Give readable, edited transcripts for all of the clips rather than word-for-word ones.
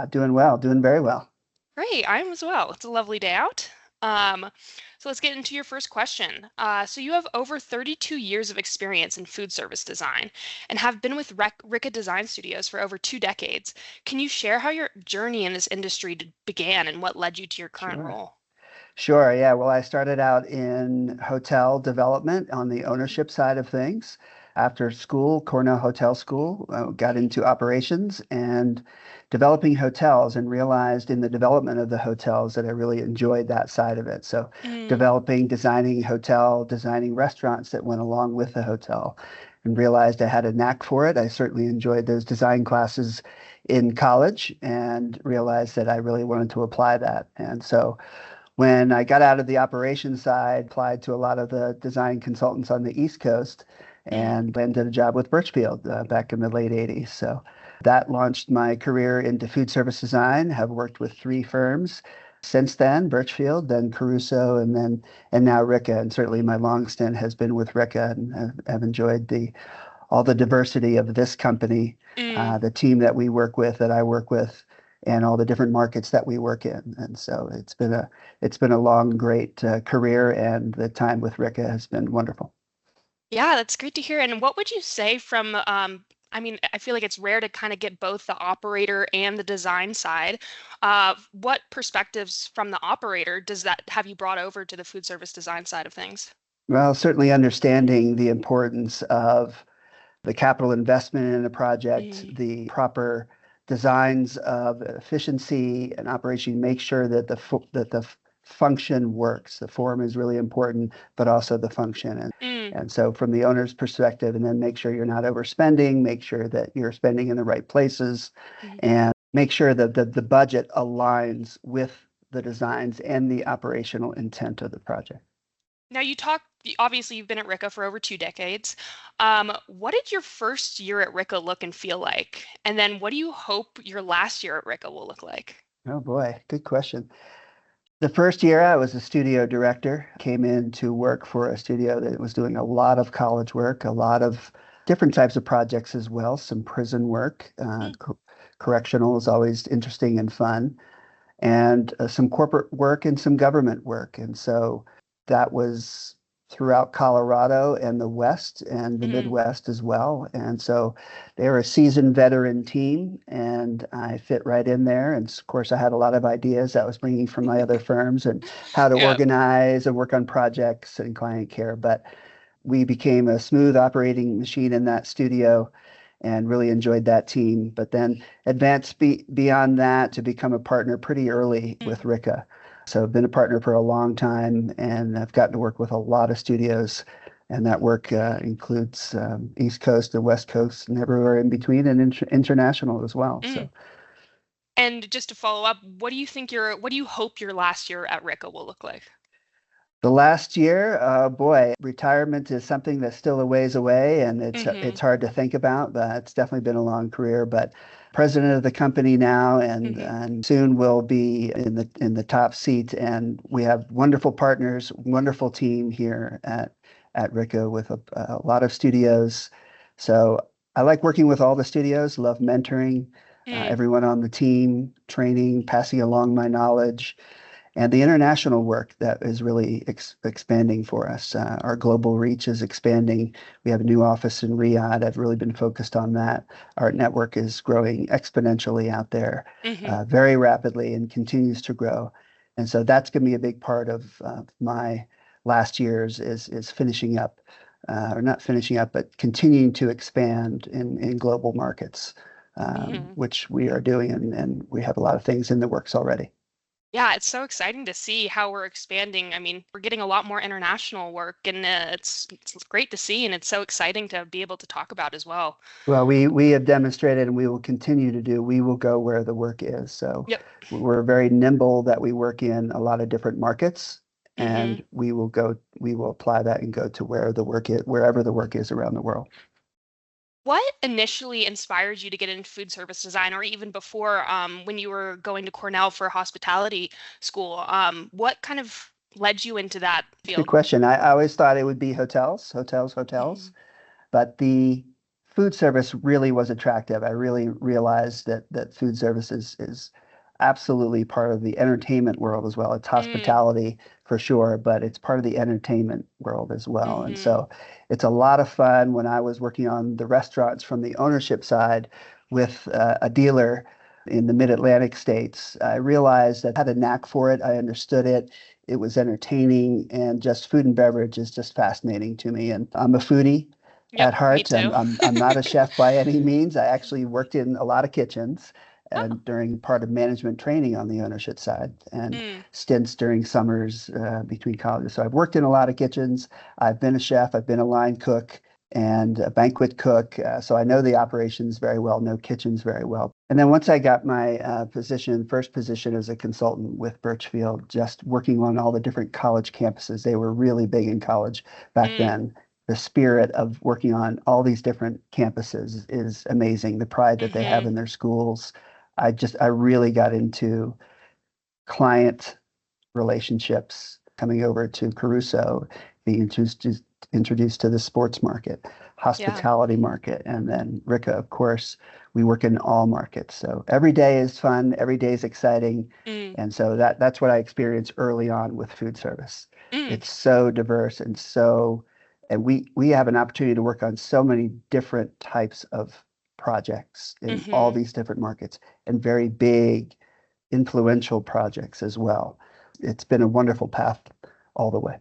Doing well, doing very well. Great, I am as well. It's a lovely day out. So let's get into your first question. So you have over 32 years of experience in food service design and have been with Ricca Design Studios for over 2 decades. Can you share how your journey in this industry began and what led you to your current Sure. role? Sure. Yeah. Well, I started out in hotel development on the ownership side of things. After school, Cornell Hotel School, got into operations and developing hotels and realized in the development of the hotels that I really enjoyed that side of it. So Mm, developing, designing hotel, designing restaurants that went along with the hotel and realized I had a knack for it. I certainly enjoyed those design classes in college and realized that I really wanted to apply that. And so when I got out of the operations side, applied to a lot of the design consultants on the East Coast mm. and landed a job with Birchfield back in the late 80s. So that launched my career into food service design, have worked with three firms since then, Birchfield, then Caruso, and now Ricca. And certainly my long stint has been with Ricca and have enjoyed the all the diversity of this company, Mm. the team that we work with, that I work with, and all the different markets that we work in. And so it's been a long, great career, and the time with Ricca has been wonderful. Yeah, that's great to hear. And what would you say from, I mean, I feel like it's rare to kind of get both the operator and the design side. What perspectives from the operator does that have you brought over to the food service design side of things? Well, certainly understanding the importance of the capital investment in a project, Mm, the proper designs of efficiency and operation, make sure that the function works. The form is really important, but also the function. mm, And so from the owner's perspective, and then make sure you're not overspending, make sure that you're spending in the right places, mm. and make sure that the budget aligns with the designs and the operational intent of the project. Now obviously you've been at Ricca for over 2 decades. What did your first year at Ricca look and feel like? And then what do you hope your last year at Ricca will look like? Oh boy, good question. The first year I was a studio director, came in to work for a studio that was doing a lot of college work, a lot of different types of projects as well, some prison work. Mm, Correctional is always interesting and fun, and some corporate work and some government work. And so that was throughout Colorado and the West and the mm. Midwest as well. And so they were a seasoned veteran team, and I fit right in there. And of course, I had a lot of ideas that I was bringing from my other firms and how to Yeah. organize and work on projects and client care. But we became a smooth operating machine in that studio and really enjoyed that team. But then advanced beyond that to become a partner pretty early with Mm. Ricca. So I've been a partner for a long time, and I've gotten to work with a lot of studios. And that work includes East Coast and West Coast and everywhere in between, and international as well. Mm. So And just to follow up, what do you hope your last year at Ricca will look like? the last year, boy, retirement is something that's still a ways away, and Hmm. it's hard to think about. But it's definitely been a long career. But president of the company now, Hmm. and soon will be in the top seat. And we have wonderful partners, wonderful team here at Ricca with a lot of studios. So I like working with all the studios. Love mentoring Mm. everyone on the team, training, passing along my knowledge and the international work that is really expanding for us. Our global reach is expanding. We have a new office in Riyadh. I've really been focused on that. Our network is growing exponentially out there, Hmm. very rapidly, and continues to grow. And so that's going to be a big part of my last year's is finishing up, or not finishing up, but continuing to expand in global markets, Hmm. which we are doing, and we have a lot of things in the works already. Yeah, it's so exciting to see how we're expanding. I mean, we're getting a lot more international work, and it's great to see, and it's so exciting to be able to talk about as well. Well, we have demonstrated and we will continue to do, we will go where the work is. So Yep. we're very nimble that we work in a lot of different markets Hmm. and we will apply that and go to where the work is, wherever the work is around the world. What initially inspired you to get into food service design, or even before, when you were going to Cornell for hospitality school? What kind of led you into that It's a good field? question. I always thought it would be hotels, hotels, hotels. Hmm. But the food service really was attractive. I really realized that food service is absolutely part of the entertainment world as well. It's Mm, hospitality for sure, but it's part of the entertainment world as well. And mm-hmm. so it's a lot of fun. When I was working on the restaurants from the ownership side with a dealer in the mid-Atlantic states, I realized that I had a knack for it. I understood it. It was entertaining, and just food and beverage is just fascinating to me. And I'm a foodie Yep, at me heart. too. I'm not a chef by any means. I actually worked in a lot of kitchens Oh, and during part of management training on the ownership side and mm, stints during summers between colleges. So I've worked in a lot of kitchens. I've been a chef. I've been a line cook and a banquet cook. So I know the operations very well, know kitchens very well. And then once I got my first position as a consultant with Birchfield, just working on all the different college campuses, they were really big in college back mm, then. The spirit of working on all these different campuses is amazing. The pride that they have mm-hmm. in their schools. I really got into client relationships coming over to Caruso, being introduced to the sports market, Yeah. hospitality market, and then Ricca, of course, we work in all markets. So every day is fun, every day is exciting. Mm, And so that's what I experienced early on with food service. mm, It's so diverse and we have an opportunity to work on so many different types of projects in all mm-hmm. these different markets and very big influential projects as well. It's been a wonderful path all the way.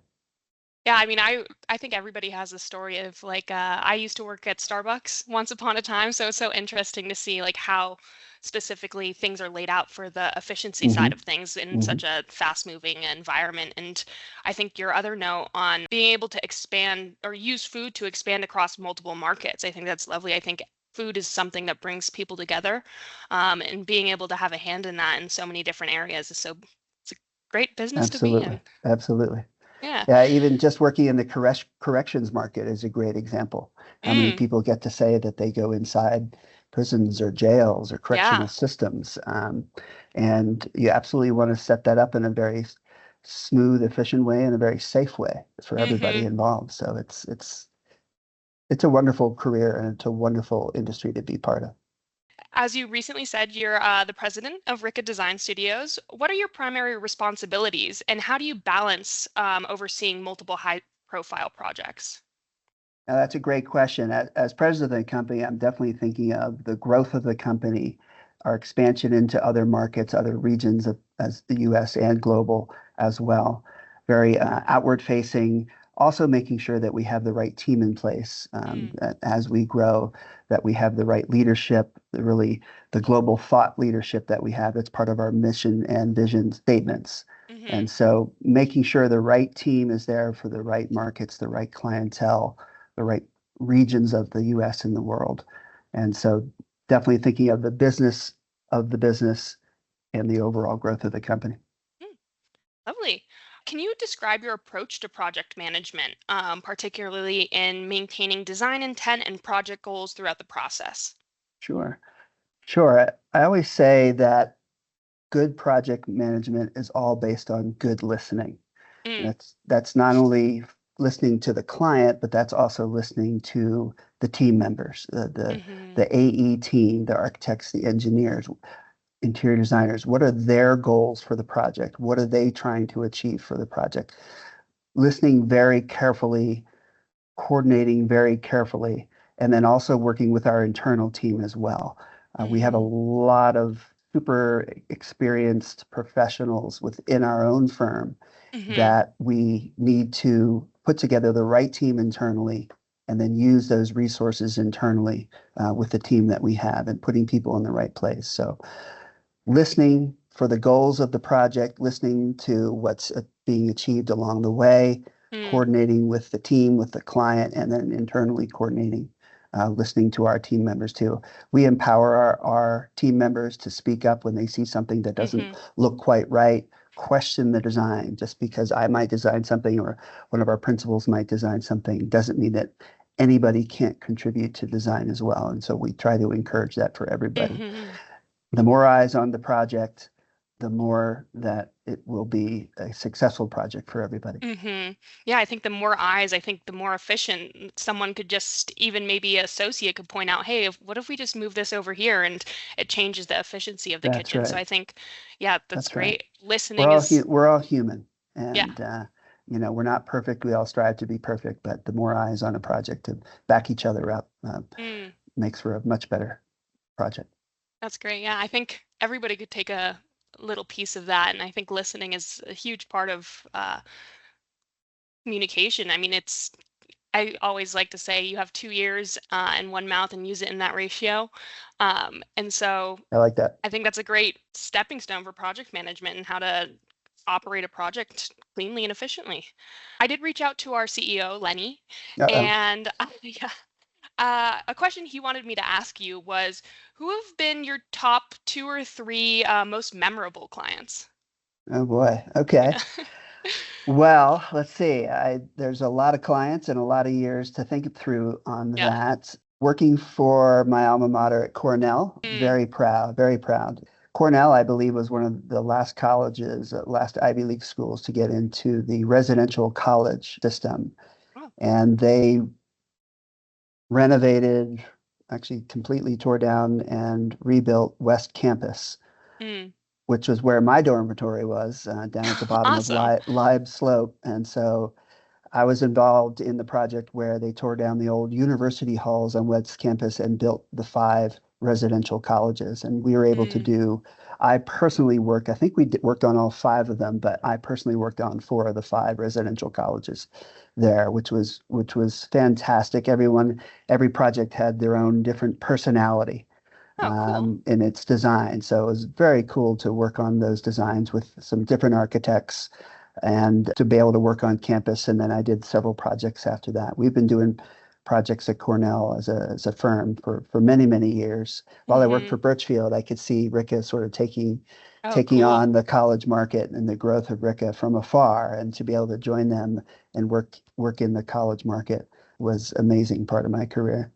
Yeah, I mean, I think everybody has a story of like I used to work at Starbucks once upon a time, so it's so interesting to see like how specifically things are laid out for the efficiency side Hmm. of things in Hmm. such a fast-moving environment. And I think your other note on being able to expand or use food to expand across multiple markets, I think that's lovely. I think food is something that brings people together, and being able to have a hand in that in so many different areas is so it's a great business to be Absolutely. in. Absolutely. Yeah. Yeah, even just working in the corrections market is a great example. How many Mm, people get to say that they go inside prisons or jails or correctional yeah. systems? And you absolutely want to set that up in a very smooth, efficient way and a very safe way for everybody Hmm. involved. So it's a wonderful career and it's a wonderful industry to be part of. As you recently said, you're the president of Ricca Design Studios. What are your primary responsibilities, and how do you balance overseeing multiple high-profile projects? Now, that's a great question. As president of the company, I'm definitely thinking of the growth of the company, our expansion into other markets, other regions of as the US and global as well. Very outward facing, also making sure that we have the right team in place Mm, that as we grow, that we have the right leadership, the global thought leadership that we have. That's part of our mission and vision statements. hmm. And so making sure the right team is there for the right markets, the right clientele, the right regions of the US and the world. And so definitely thinking of the business and the overall growth of the company. Mm, lovely. Can you describe your approach to project management, particularly in maintaining design intent and project goals throughout the process? Sure. Sure. I always say that good project management is all based on good listening. And Mm, that's not only listening to the client, but that's also listening to the team members, hmm. the AE team, the architects, the engineers, interior designers. What are their goals for the project? What are they trying to achieve for the project? Listening very carefully, coordinating very carefully, and then also working with our internal team as well. We have a Hmm. lot of super experienced professionals within our own firm Hmm. that we need to put together the right team internally and then use those resources internally with the team that we have and putting people in the right place. So listening for the goals of the project, listening to what's being achieved along the way, Mm, coordinating with the team, with the client, and then internally coordinating, listening to our team members too. We empower our team members to speak up when they see something that doesn't hmm. look quite right, question the design. Just because I might design something or one of our principals might design something doesn't mean that anybody can't contribute to design as well. And so we try to encourage that for everybody. Hmm. The more eyes on the project, the more that it will be a successful project for everybody. Yeah, I think the more eyes, I think the more efficient someone could just even maybe an associate could point out, hey, what if we just move this over here and it changes the efficiency of the That's kitchen. So right. I think, yeah, that's That's right. great. Listening is, We're all human, yeah. and we're not perfect. We all strive to be perfect, but the more eyes on a project to back each other up Mm, makes for a much better project. that's great. Yeah, I think everybody could take a little piece of that, and I think listening is a huge part of communication. I mean, I always like to say you have two ears and one mouth and use it in that ratio. And so I like that. I think that's a great stepping stone for project management and how to operate a project cleanly and efficiently. I did reach out to our CEO, Lenny, Uh-oh. and yeah, a question he wanted me to ask you was, who have been your top two or three most memorable clients? Oh boy. Okay. Yeah. Well, let's see. There's a lot of clients and a lot of years to think through on Yeah. that. Working for my alma mater at Cornell, Mm. very proud, very proud. Cornell, I believe, was one of the last colleges, last Ivy League schools to get into the residential college system. Oh. And they renovated, actually completely tore down and rebuilt West Campus, Mm. which was where my dormitory was, down at the bottom of Awesome. Live Slope. And so I was involved in the project where they tore down the old university halls on West Campus and built the five residential colleges. And we were able to Mm. do, I personally worked, I think worked on all five of them, but I personally worked on four of the five residential colleges there, which was fantastic. Every project had their own different personality Oh, cool. in its design. So it was very cool to work on those designs with some different architects and to be able to work on campus. And then I did several projects after that. We've been doing projects at Cornell as a firm for many, many years. While I worked Hmm. for Birchfield, I could see Ricca sort of Oh, taking cool. on the college market and the growth of Ricca from afar, and to be able to join them and work in the college market was amazing part of my career.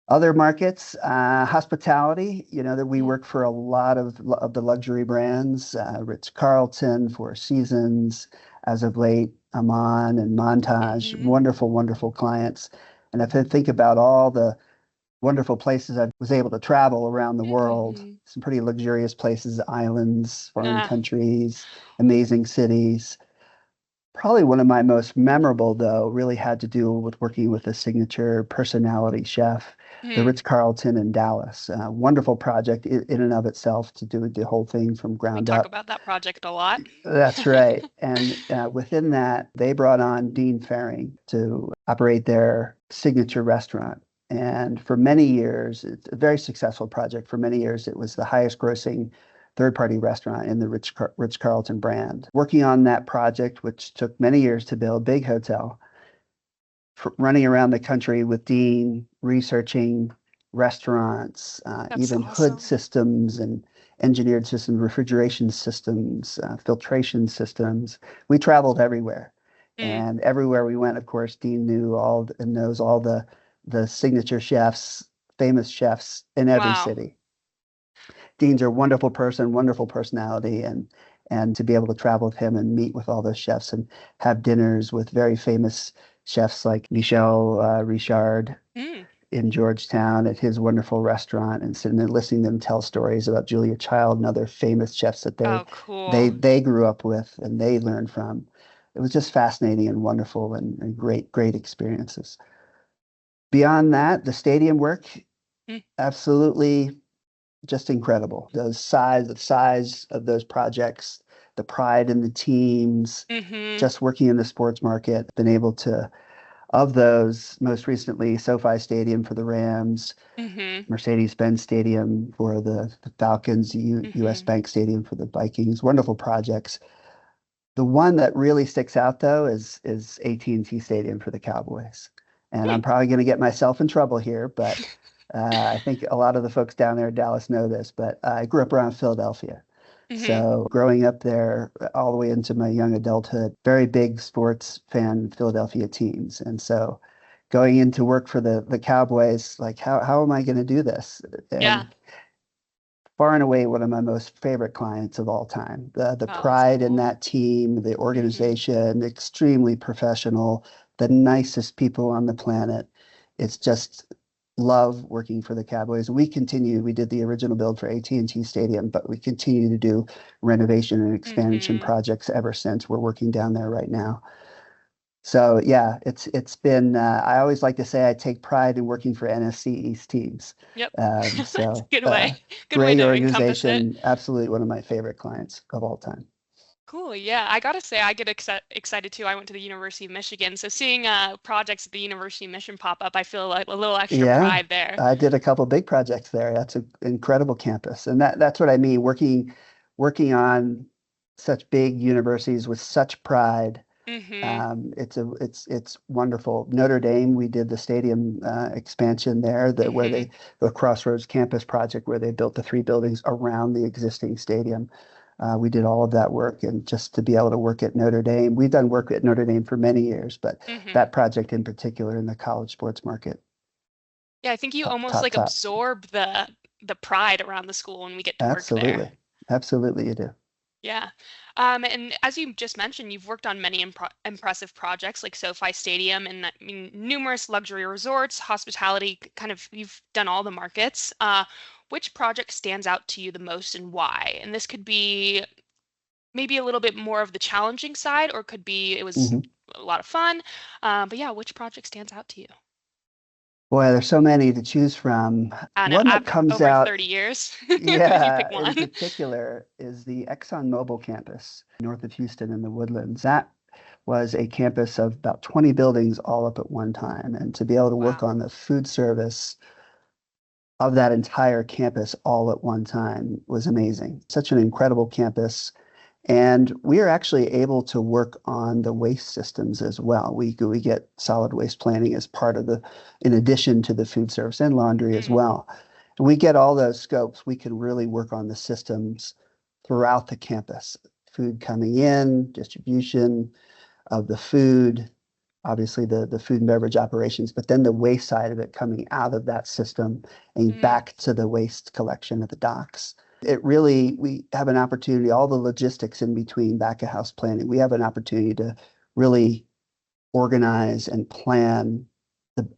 Other markets, hospitality, that we Mm. work for a lot of the luxury brands, Ritz-Carlton, Four Seasons, as of late, Aman and Montage, Hmm. wonderful, wonderful clients. And if I think about all the wonderful places I was able to travel around the world, Hmm. some pretty luxurious places, islands, foreign Ah. countries, amazing cities. Probably one of my most memorable, though, really had to do with working with a signature personality chef, the Hmm. Ritz-Carlton in Dallas. Wonderful project in and of itself to do the whole thing from We ground talk up. about that project a lot. That's right. And within that, they brought on Dean Faring to operate their signature restaurant. And for many years, it's a very successful project. For many years, it was the highest grossing third-party restaurant in the Ritz-Carlton brand. Working on that project, which took many years to build, big hotel, running around the country with Dean, researching restaurants, That's even hood awesome. systems and engineered systems, refrigeration systems, filtration systems. We traveled everywhere. Mm. And everywhere we went, of course, Dean knew all and knows all the signature chefs, famous chefs in every Wow. city. Dean's a wonderful person, wonderful personality, and to be able to travel with him and meet with all those chefs and have dinners with very famous chefs like Michel Richard Mm. in Georgetown at his wonderful restaurant, and sitting there listening to them tell stories about Julia Child and other famous chefs that they Oh, they cool. they grew up with and they learned from. It was just fascinating and wonderful and great experiences. Beyond that, the stadium work, Mm. absolutely just incredible. The size of those projects, the pride in the teams, Hmm. just working in the sports market, been able to, of those, most recently, SoFi Stadium for the Rams, Hmm. Mercedes-Benz Stadium for the Falcons, US Hmm. Bank Stadium for the Vikings, wonderful projects. The one that really sticks out though is AT&T Stadium for the Cowboys. And Hmm. I'm probably going to get myself in trouble here, but I think a lot of the folks down there in Dallas know this, but I grew up around Philadelphia. Hmm. So growing up there all the way into my young adulthood, very big sports fan Philadelphia teams. And so going into work for the Cowboys, like how am I going to do this? Yeah. And far and away one of my most favorite clients of all time. The Oh, that's pride in cool. that team, the Hmm. organization, extremely professional, the nicest people on the planet. It's just love working for the Cowboys. We did the original build for AT&T Stadium, but we continue to do renovation and expansion Hmm. projects ever since. We're working down there right now. So yeah, it's been. I always like to say I take pride in working for NFC East teams. Yep. Um, That's a so good uh, way. Good way great to encompass it. organization, absolutely one of my favorite clients of all time. Cool. Yeah, I gotta say, I get excited too. I went to the University of Michigan, so seeing projects at the University of Michigan pop up, I feel like a little extra Yeah, pride there. I did a couple big projects there. That's an incredible campus, and that's what I mean. Working on such big universities with such pride. Hmm. It's wonderful. Notre Dame, we did the stadium expansion there, Hmm. the Crossroads campus project where they built the three buildings around the existing stadium. We did all of that work, and just to be able to work at Notre Dame, we've done work at Notre Dame for many years, but Hmm. that project in particular in the college sports market, Yeah, I think you top, almost top, like top. absorb the pride around the school when we get to work there. Absolutely, absolutely, you do. Yeah. And as you just mentioned, you've worked on many impressive projects like SoFi Stadium and I mean, numerous luxury resorts, hospitality, kind of, you've done all the markets. Which project stands out to you the most and why? And this could be maybe a little bit more of the challenging side, or could be it was Mhm. a lot of fun. But yeah, which project stands out to you? Boy, there's so many to choose from. I don't know. One that I've comes over out 30 years. You pick Yeah, in one. particular is the ExxonMobil campus north of Houston in the Woodlands. That was a campus of about 20 buildings all up at one time. And to be able to work Wow. on the food service of that entire campus all at one time was amazing. Such an incredible campus. And we are actually able to work on the waste systems as well. We get solid waste planning as part of in addition to the food service and laundry as Mm, well. And we get all those scopes. We can really work on the systems throughout the campus. Food coming in, distribution of the food, obviously the food and beverage operations, but then the waste side of it coming out of that system and mm, back to the waste collection at the docks. We have an opportunity, all the logistics in between back of house planning, we have an opportunity to really organize and plan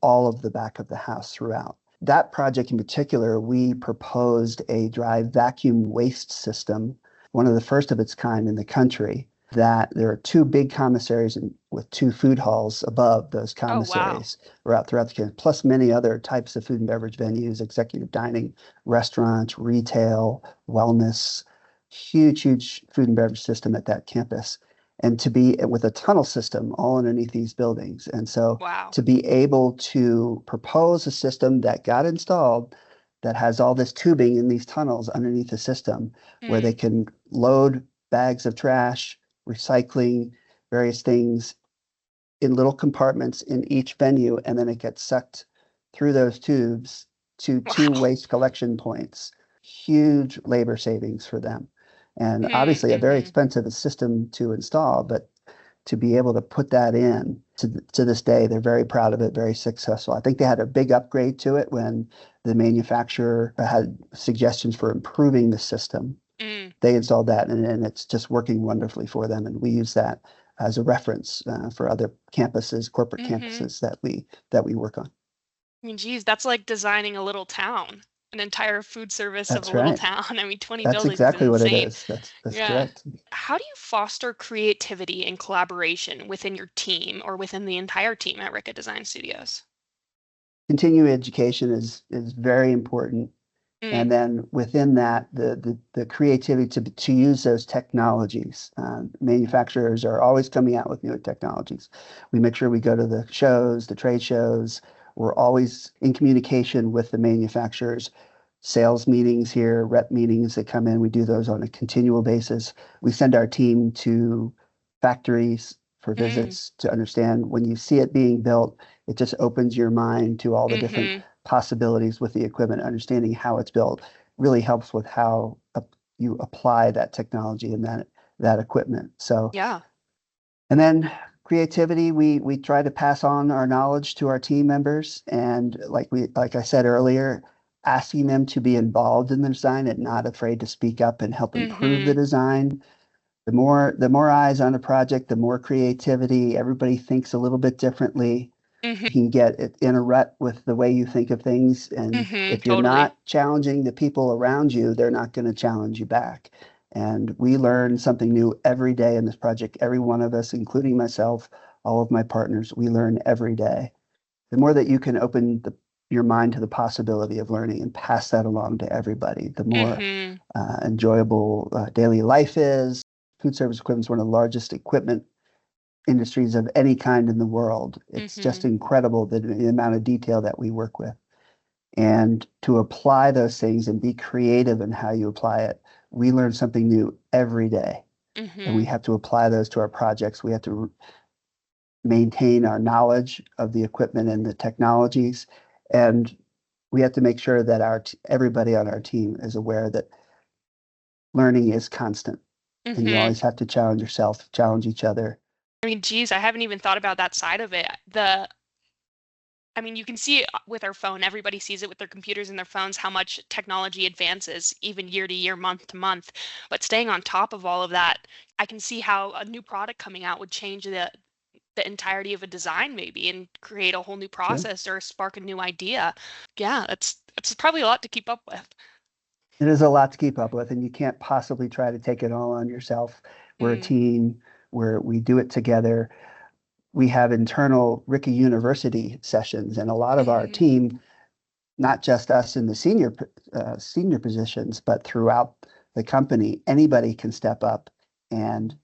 all of the back of the house throughout. That project in particular, we proposed a dry vacuum waste system, one of the first of its kind in the country, that there are two big commissaries with two food halls above those oh, wow. commissaries throughout the country, plus many other types of food and beverage venues, executive dining, restaurants, retail, wellness, huge food and beverage system at that campus and to be with a tunnel system all underneath these buildings. And so Wow. to be able to propose a system that got installed that has all this tubing in these tunnels underneath the system where they Mm, can load bags of trash, recycling, various things in little compartments in each venue, and then it gets sucked through those tubes to two wow. waste collection points. Huge labor savings for them. And Mm, obviously a very hmm. expensive system to install, but to be able to put that in to this day, they're very proud of it, very successful. I think they had a big upgrade to it when the manufacturer had suggestions for improving the system. Mm, They installed that, and it's just working wonderfully for them. And we use that as a reference for other campuses, corporate hmm. campuses that we work on. I mean, geez, that's like designing a little town, an entire food service of a That's little right. town. I mean, 20 That's buildings is exactly what it insane. is. That's Yeah. correct. How do you foster creativity and collaboration within your team or within the entire team at Ricca Design Studios? Continuing education is very important. Mm, And then within that, the creativity to use those technologies. Manufacturers are always coming out with new technologies. We make sure we go to the shows, the trade shows. We're always in communication with the manufacturers. Sales meetings here, rep meetings that come in. We do those on a continual basis. We send our team to factories for mm, visits to understand when you see it being built, it just opens your mind to all the different hmm. possibilities with the equipment, understanding how it's built really helps with how you apply that technology and that equipment. So, Yeah. and then creativity, we try to pass on our knowledge to our team members, and like I said earlier, asking them to be involved in the design and not afraid to speak up and help improve the Mm-hmm. design. The more eyes on a project, the more creativity. Everybody thinks a little bit differently. Mm-hmm. You can get in a rut with the way you think of things. And Mm-hmm. if you're Totally. not challenging the people around you, they're not going to challenge you back. And we learn something new every day in this project. Every one of us, including myself, all of my partners, we learn every day. The more that you can open your mind to the possibility of learning and pass that along to everybody, the more Mm-hmm. enjoyable daily life is. Food service equipment is one of the largest equipment industries of any kind in the world. It's Mm-hmm. just incredible the amount of detail that we work with. And to apply those things and be creative in how you apply it, we learn something new every day. And we Mm-hmm. have to apply those to our projects. We have to maintain our knowledge of the equipment and the technologies. And we have to make sure that everybody on our team is aware that learning is constant. And you Mm-hmm. always have to challenge yourself, challenge each other. I mean, geez, I haven't even thought about that side of it. I mean, you can see it with our phone. Everybody sees it with their computers and their phones, how much technology advances even year to year, month to month. But staying on top of all of that, I can see how a new product coming out would change the entirety of a design maybe and create a whole new Sure. process or spark a new idea. Yeah, that's probably a lot to keep up with. It is a lot to keep up with, and you can't possibly try to take it all on yourself. We're a Mm, team where we do it together. We have internal Ricca University sessions, and a lot of our mm-hmm, team, not just us in the senior positions, but throughout the company, anybody can step up and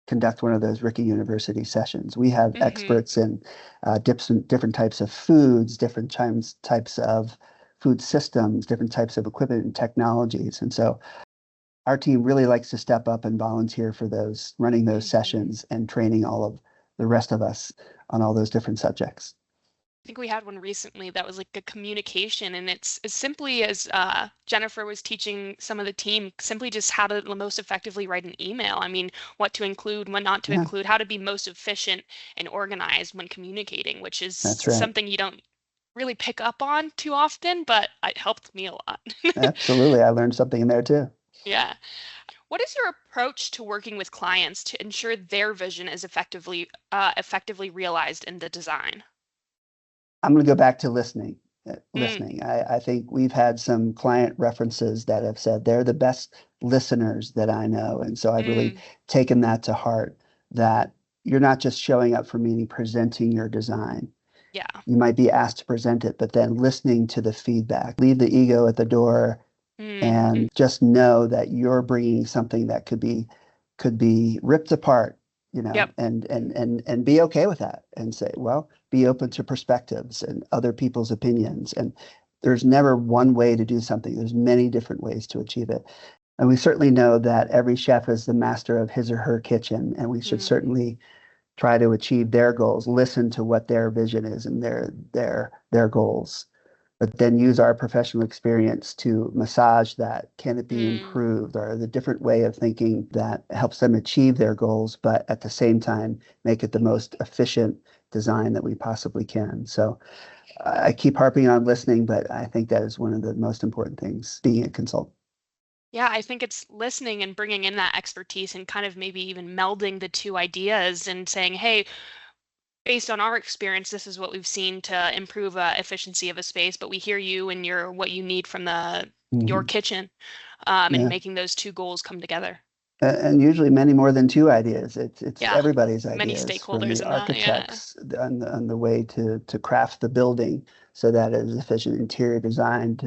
conduct one of those Ricca University sessions. We have mm-hmm, experts in different types of foods, different types of food systems, different types of equipment and technologies. And so our team really likes to step up and volunteer for those, running those mm-hmm. sessions and training all of the rest of us on all those different subjects. I think we had one recently that was like a communication, and it's as simply as Jennifer was teaching some of the team simply just how to most effectively write an email. I mean, what to include, what not to Yeah, include, how to be most efficient and organized when communicating, which is that's right. something you don't really pick up on too often, but it helped me a lot. Absolutely. I learned something in there too. Yeah. What is your approach to working with clients to ensure their vision is effectively realized in the design? I'm going to go back to listening. Mm, Listening. I think we've had some client references that have said they're the best listeners that I know. And so I've really mm, taken that to heart that you're not just showing up for a meeting, presenting your design. yeah. You might be asked to present it, but then listening to the feedback. Leave the ego at the door Mm, and just know that you're bringing something that could be ripped apart, yep. and be okay with that and say, well, be open to perspectives and other people's opinions. And there's never one way to do something. There's many different ways to achieve it. And we certainly know that every chef is the master of his or her kitchen, and we should Mm, certainly try to achieve their goals, listen to what their vision is and their goals, but then use our professional experience to massage that. Can it be mm, improved? Or the different way of thinking that helps them achieve their goals, but at the same time, make it the most efficient design that we possibly can. So I keep harping on listening, but I think that is one of the most important things being a consultant. yeah, I think it's listening and bringing in that expertise and kind of maybe even melding the two ideas and saying, hey, based on our experience, this is what we've seen to improve efficiency of a space, but we hear you and your what you need from your Mhm. kitchen, and Yeah. making those two goals come together. And usually many more than two ideas. It's Yeah, everybody's many ideas from stakeholders the in that. Yeah. architects on the way to craft the building so that it is efficient interior design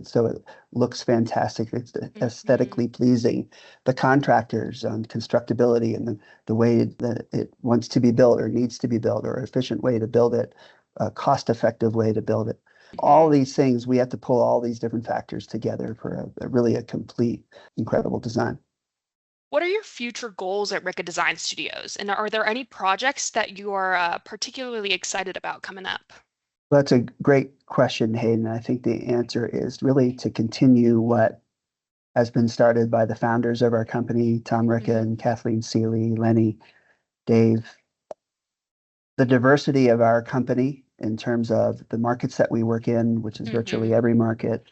so it looks fantastic. It's Hmm. aesthetically pleasing. The contractors on constructability and the way that it wants to be built or needs to be built or efficient way to build it, a cost-effective way to build it. All Hmm. these things, we have to pull all these different factors together for really a complete, incredible design. What are your future goals at Ricca Design Studios? And are there any projects that you are particularly excited about coming up? That's a great question, Hayden. I think the answer is really to continue what has been started by the founders of our company, Tom Ricca Hmm. and Kathleen Seeley, Lenny, Dave. The diversity of our company in terms of the markets that we work in, which is Mm-hmm. virtually every market,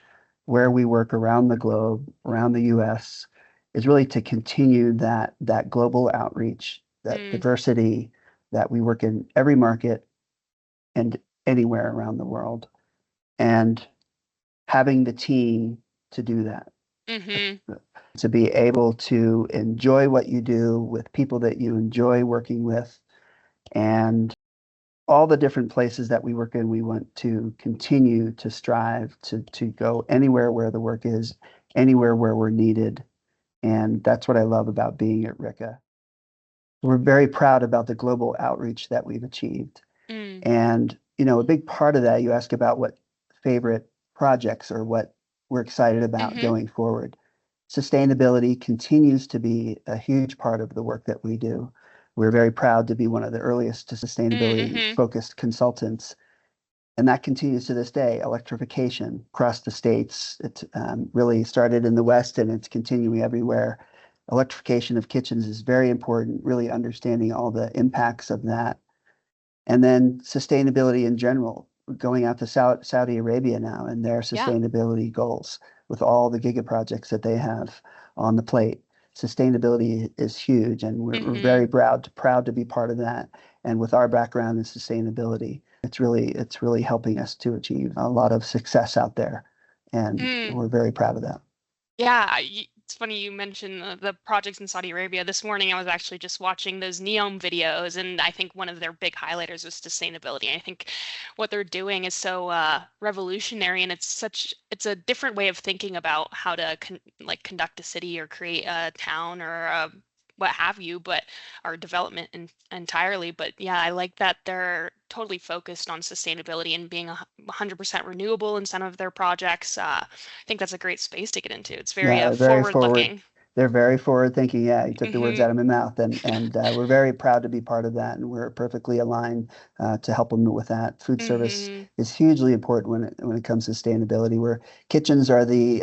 where we work around the globe, around the US, is really to continue that global outreach, that Mm, diversity, that we work in every market and anywhere around the world, and having the team to do that, mm-hmm. to be able to enjoy what you do with people that you enjoy working with, and all the different places that we work in, we want to continue to strive to go anywhere where the work is, anywhere where we're needed. And that's what I love about being at Ricca. We're very proud about the global outreach that we've achieved. Mm, And, a big part of that, you ask about what favorite projects or what we're excited about mm-hmm. going forward. Sustainability continues to be a huge part of the work that we do. We're very proud to be one of the earliest to sustainability Mm-hmm. focused consultants. And that continues to this day. Electrification across the states. It really started in the West and it's continuing everywhere. Electrification of kitchens is very important, really understanding all the impacts of that. And then sustainability in general, going out to Saudi Arabia now and their Yeah. sustainability goals with all the giga projects that they have on the plate. Sustainability is huge, and we're Mm-hmm. very proud to be part of that. And with our background in sustainability, it's really helping us to achieve a lot of success out there, and Mm. we're very proud of that. Yeah, it's funny you mentioned the projects in Saudi Arabia. This morning, I was actually just watching those NEOM videos, and I think one of their big highlighters was sustainability. I think what they're doing is so revolutionary, and it's a different way of thinking about how to conduct a city or create a town or what have you, but our development entirely. But yeah, I like that they're totally focused on sustainability and being 100% renewable in some of their projects. I think that's a great space to get into. It's very Yeah, very forward forward. looking. They're very forward thinking. Yeah, you took the words Hmm. out of my mouth, and we're very proud to be part of that, and we're perfectly aligned to help them with that. Food service Hmm. is hugely important when it comes to sustainability. Where kitchens are the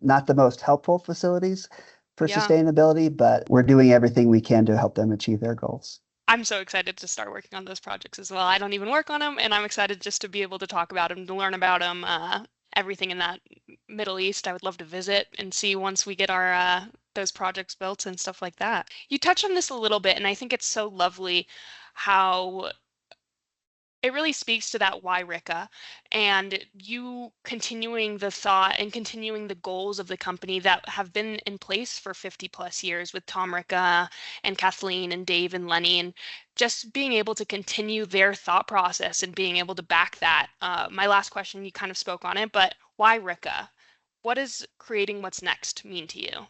not the most helpful facilities for Yeah. sustainability, but we're doing everything we can to help them achieve their goals. I'm so excited to start working on those projects as well. I don't even work on them, and I'm excited just to be able to talk about them, to learn about them, everything in that Middle East. I would love to visit and see once we get our those projects built and stuff like that. You touched on this a little bit, and I think it's so lovely how it really speaks to that why Ricca and you continuing the thought and continuing the goals of the company that have been in place for 50 plus years with Tom Ricca and Kathleen and Dave and Lenny and just being able to continue their thought process and being able to back that. My last question, you kind of spoke on it, but why Ricca? What does creating what's next mean to you?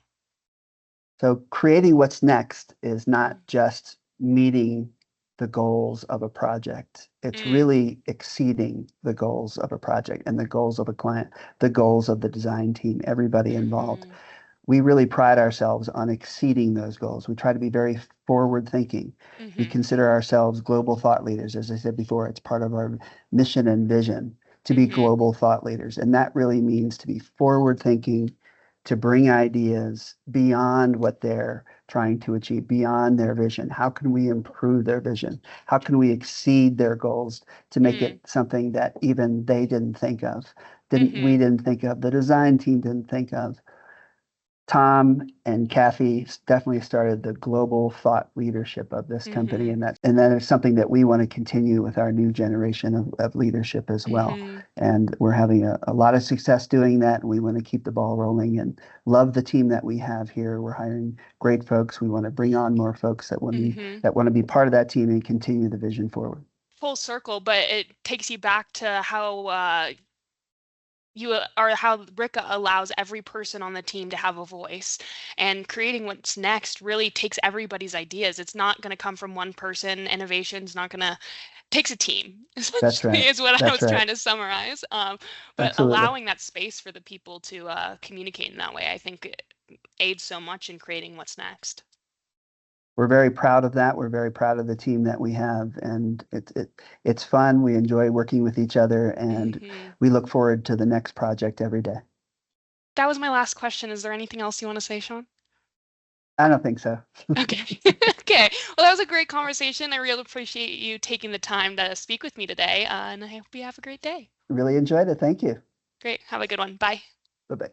So creating what's next is Mm, not just meeting the goals of a project. It's mm, really exceeding the goals of a project and the goals of a client, the goals of the design team, everybody involved. mhm, We really pride ourselves on exceeding those goals. We try to be very forward thinking. We mhm, consider ourselves global thought leaders. As I said before, it's part of our mission and vision to be mhm, global thought leaders. And that really means to be forward thinking, to bring ideas beyond what they're trying to achieve, beyond their vision. How can we improve their vision? How can we exceed their goals to make mm, it something that even they didn't think of, didn't we mhm, didn't think of, the design team didn't think of? Tom and Kathy definitely started the global thought leadership of this company, mhm, and that is something that we want to continue with our new generation of leadership as well. mhm, And we're having a lot of success doing that. And we want to keep the ball rolling and love the team that we have here. We're hiring great folks. We want to bring on more folks mhm. that want to be part of that team and continue the vision forward. Full circle, but it takes you back to how you or how Ricca allows every person on the team to have a voice. And creating what's next really takes everybody's ideas. It's not going to come from one person. Innovation's not going to takes a team, That's essentially, right. is what I That's was right. trying to summarize. But Absolutely. allowing that space for the people to communicate in that way, I think it aids so much in creating what's next. We're very proud of that. We're very proud of the team that we have, and it's fun. We enjoy working with each other, and Hmm. we look forward to the next project every day. That was my last question. Is there anything else you want to say, Sean? I don't think so. Okay. Okay. Well, that was a great conversation. I really appreciate you taking the time to speak with me today, and I hope you have a great day. Really enjoyed it. Thank you. Great. Have a good one. Bye. Bye bye.